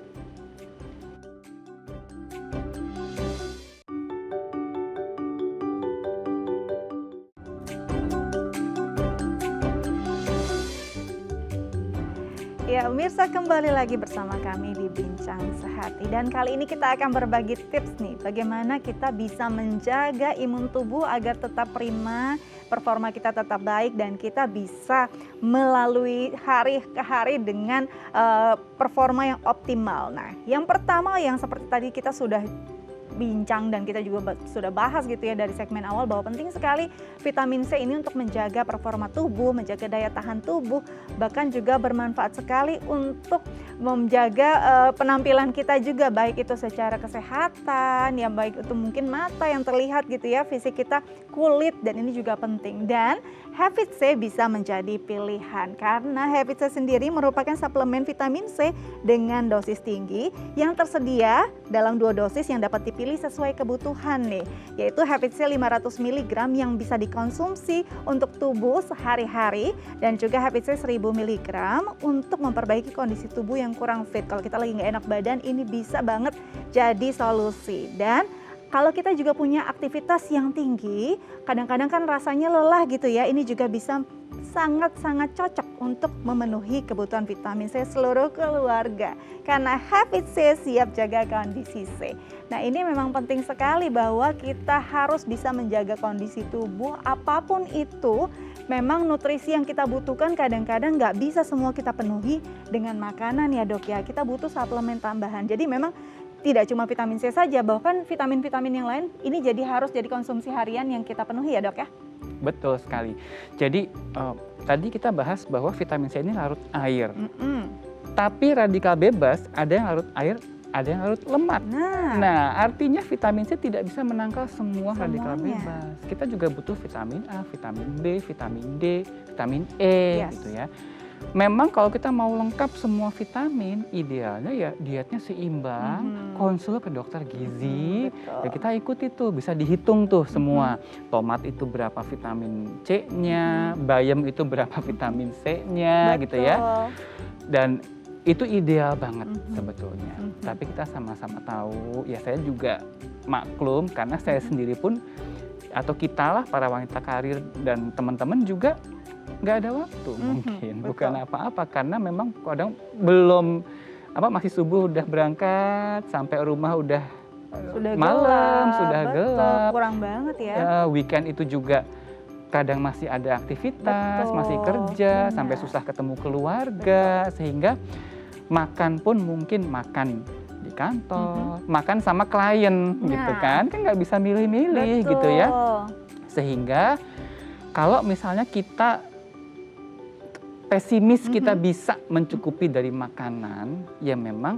Ya, pemirsa kembali lagi bersama kami di Bincang Sehati. Dan kali ini kita akan berbagi tips nih, bagaimana kita bisa menjaga imun tubuh agar tetap prima, performa kita tetap baik, dan kita bisa melalui hari ke hari dengan performa yang optimal. Nah, yang pertama yang seperti tadi kita sudah bincang dan kita juga sudah bahas gitu ya dari segmen awal, bahwa penting sekali vitamin C ini untuk menjaga performa tubuh, menjaga daya tahan tubuh, bahkan juga bermanfaat sekali untuk menjaga penampilan kita juga, baik itu secara kesehatan, yang baik itu mungkin mata yang terlihat gitu ya, fisik kita, kulit, dan ini juga penting. Dan Habit C bisa menjadi pilihan karena Habit C sendiri merupakan suplemen vitamin C dengan dosis tinggi yang tersedia dalam 2 dosis yang dapat dipilih sesuai kebutuhan nih, yaitu Habit C 500 mg yang bisa dikonsumsi untuk tubuh sehari-hari, dan juga Habit C 1000 mg untuk memperbaiki kondisi tubuh yang kurang fit. Kalau kita lagi nggak enak badan, ini bisa banget jadi solusi. Dan kalau kita juga punya aktivitas yang tinggi, kadang-kadang kan rasanya lelah gitu ya, ini juga bisa sangat-sangat cocok untuk memenuhi kebutuhan vitamin C seluruh keluarga. Karena Habit C siap jaga kondisi C. Nah, ini memang penting sekali bahwa kita harus bisa menjaga kondisi tubuh apapun itu. Memang nutrisi yang kita butuhkan kadang-kadang nggak bisa semua kita penuhi dengan makanan ya dok ya. Kita butuh suplemen tambahan. Jadi memang tidak cuma vitamin C saja, bahkan vitamin-vitamin yang lain ini harus jadi konsumsi harian yang kita penuhi ya dok ya? Betul sekali. Jadi tadi kita bahas bahwa vitamin C ini larut air. Tapi radikal bebas ada yang larut air, ada yang larut lemak. Nah, artinya vitamin C tidak bisa menangkal semua radikal bebas. Kita juga butuh vitamin A, vitamin B, vitamin D, vitamin E gitu ya. Memang kalau kita mau lengkap semua vitamin, idealnya ya dietnya seimbang, konsul ke dokter gizi, ya kita ikuti tuh, bisa dihitung tuh semua. Tomat itu berapa vitamin C-nya, bayam itu berapa vitamin C-nya gitu ya. Dan itu ideal banget sebetulnya. Tapi kita sama-sama tahu, ya saya juga maklum karena saya sendiri pun, atau kita lah para wanita karir dan teman-teman juga nggak ada waktu mungkin, bukan apa-apa, karena memang kadang belum masih subuh udah berangkat, sampai rumah udah malam, sudah gelap, kurang banget ya. Weekend itu juga kadang masih ada aktivitas, masih kerja, sampai susah ketemu keluarga, sehingga makan pun mungkin makan di kantor, makan sama klien gitu kan nggak bisa milih-milih gitu ya. Sehingga kalau misalnya kita pesimis kita bisa mencukupi dari makanan, ya memang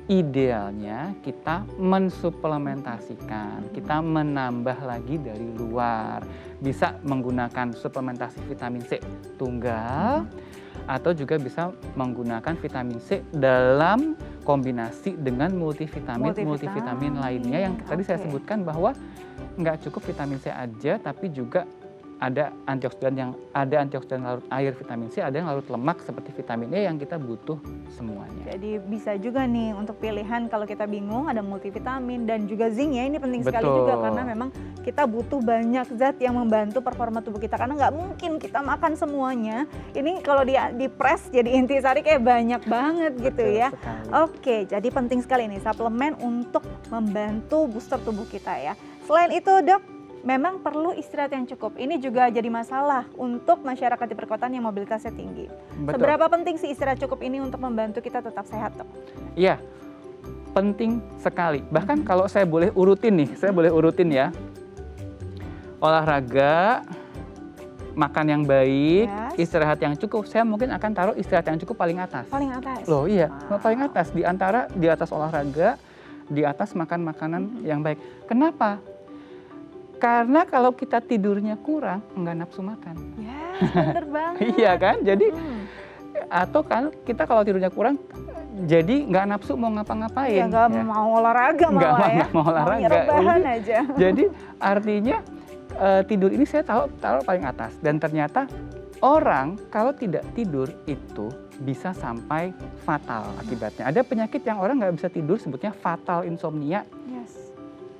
idealnya kita mensuplementasikan, kita menambah lagi dari luar. Bisa menggunakan suplementasi vitamin C tunggal, atau juga bisa menggunakan vitamin C dalam kombinasi dengan multivitamin lainnya yang tadi saya sebutkan, bahwa nggak cukup vitamin C aja, tapi juga ada antioksidan larut air vitamin C, ada yang larut lemak seperti vitamin E yang kita butuh semuanya. Jadi bisa juga nih untuk pilihan kalau kita bingung ada multivitamin dan juga zinc ya, ini penting sekali juga karena memang kita butuh banyak zat yang membantu performa tubuh kita karena nggak mungkin kita makan semuanya. Ini kalau di press jadi intisari kayak banyak banget gitu ya. Sekali. Oke, jadi penting sekali nih suplemen untuk membantu booster tubuh kita ya. Selain itu dok, memang perlu istirahat yang cukup. Ini juga jadi masalah untuk masyarakat di perkotaan yang mobilitasnya tinggi. Betul. Seberapa penting sih istirahat cukup ini untuk membantu kita tetap sehat, dok? Iya, penting sekali. Bahkan kalau saya boleh urutin ya. Olahraga, makan yang baik, istirahat yang cukup. Saya mungkin akan taruh istirahat yang cukup paling atas. Paling atas? Loh iya, paling atas. Di atas olahraga, di atas makan makanan yang baik. Kenapa? Karena kalau kita tidurnya kurang, nggak nafsu makan. Ya, bener banget. Iya kan? Jadi, atau kan kita kalau tidurnya kurang, jadi nggak nafsu mau ngapa-ngapain. Iya, nggak mau olahraga malah ya. Nggak mau olahraga. Mau rebahan aja. Jadi artinya tidur ini saya taruh paling atas. Dan ternyata orang kalau tidak tidur itu bisa sampai fatal akibatnya. Ada penyakit yang orang nggak bisa tidur, sebutnya fatal insomnia. Yes.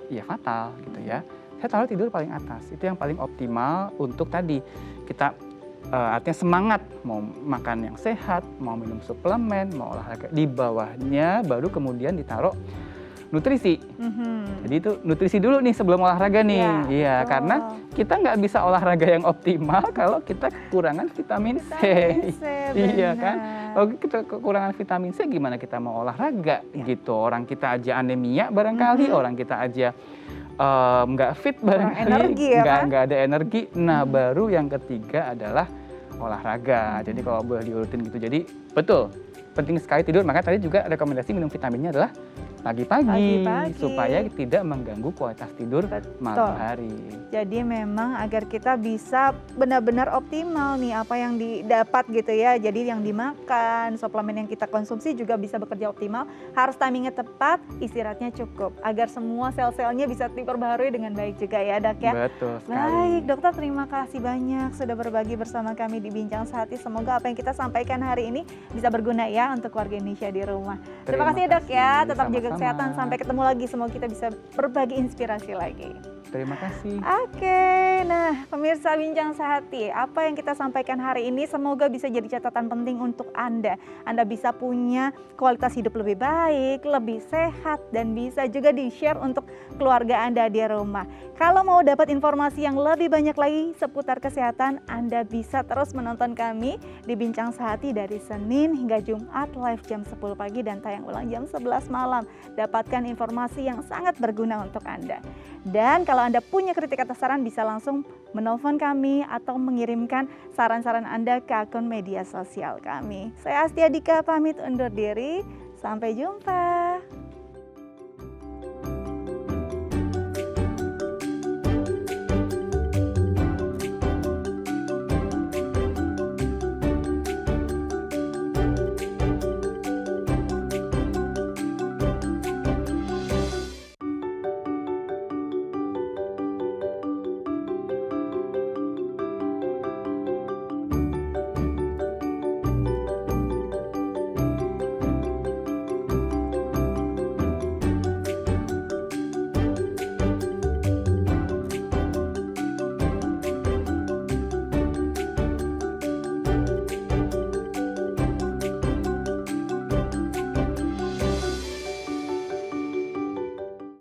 Ya fatal gitu ya. Saya taruh tidur paling atas, itu yang paling optimal untuk tadi kita artinya semangat mau makan yang sehat, mau minum suplemen, mau olahraga. Di bawahnya baru kemudian ditaruh nutrisi. Jadi itu nutrisi dulu nih sebelum olahraga nih. Iya, karena kita nggak bisa olahraga yang optimal kalau kita kekurangan vitamin C. Iya kan? Kalau kita kekurangan vitamin C gimana kita mau olahraga gitu. Orang kita aja anemia barangkali, orang kita aja nggak fit barangkali, nggak ada energi. Nah baru yang ketiga adalah olahraga. Jadi kalau boleh diurutin gitu. Jadi betul penting sekali tidur. Maka tadi juga rekomendasi minum vitaminnya adalah pagi-pagi supaya tidak mengganggu kualitas tidur malam hari. Jadi memang agar kita bisa benar-benar optimal nih apa yang didapat gitu ya. Jadi yang dimakan, suplemen yang kita konsumsi juga bisa bekerja optimal. Harus timingnya tepat, istirahatnya cukup agar semua sel-selnya bisa diperbaharui dengan baik juga ya dok ya. Betul sekali. Baik dokter, terima kasih banyak sudah berbagi bersama kami di Bincang Sehati. Semoga apa yang kita sampaikan hari ini bisa berguna ya untuk warga Indonesia di rumah. Terima kasih ya dok ya, tetap jaga kesehatan, sampai ketemu lagi, semoga kita bisa berbagi inspirasi lagi. Terima kasih. Oke, nah pemirsa Bincang Sehati, apa yang kita sampaikan hari ini semoga bisa jadi catatan penting untuk Anda. Anda bisa punya kualitas hidup lebih baik, lebih sehat, dan bisa juga di-share untuk keluarga Anda di rumah. Kalau mau dapat informasi yang lebih banyak lagi seputar kesehatan, Anda bisa terus menonton kami di Bincang Sehati dari Senin hingga Jumat live jam 10 pagi dan tayang ulang jam 11 malam. Dapatkan informasi yang sangat berguna untuk Anda. Dan kalau Anda punya kritik atau saran bisa langsung menelpon kami atau mengirimkan saran-saran Anda ke akun media sosial kami. Saya Astia Dika pamit undur diri. Sampai jumpa.